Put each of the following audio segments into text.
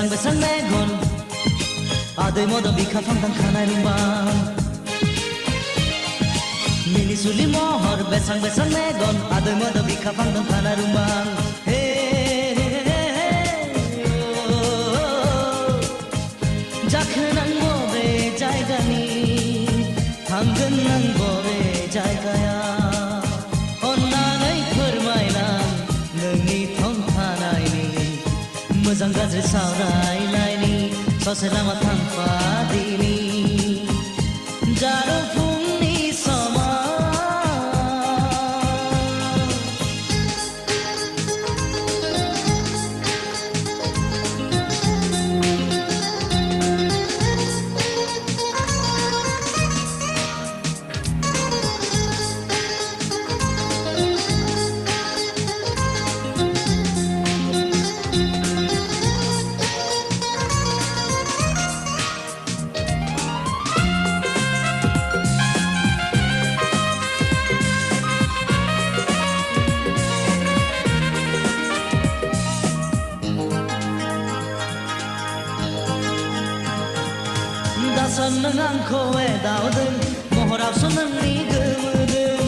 Besang megon Aday mo daw bikafang tang kanay rumbang Mini suli mohor besang megon Aday mo daw bikafang tang kanay rumbang Jakhanang bobe jaygani Hanggan nang bobe jaygaya Onnanay फोरमायनां नोंनि थं थानायनि मोजां गाज्रि सावरायनायनि ससे लामा थांफादिनि जारो फुंनि समाव दासन नों आंखौ एदावदों महरावसो नोंनि गोमोदों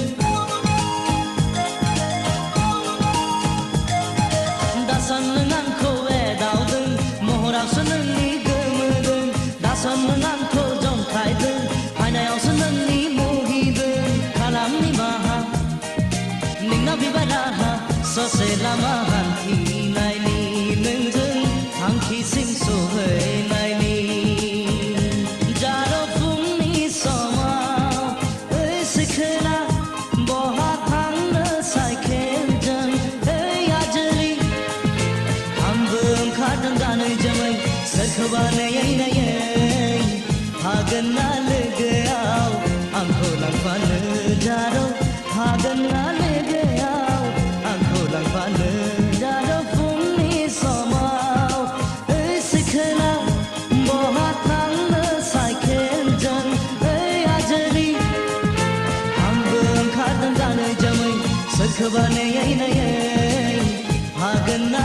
दासन नों आंखौ एदावदों महरावसो नोंनि गोमोदों दासन नों आंखौ जंखायदों आयनायावसो नोंनि मुहिदों खालामनि माहा नोंना बिबार राहा ससे लामा हान्थिनायनि नोंजों थांखिसिम सहैनायनि सोरखौबा नायै नायै हागोन ना लोगोआव आंखौ लांफानो जारौ हागोन ना लोगोआव आंखौ लांफानो गोसोबा नयै नयै हागोन ना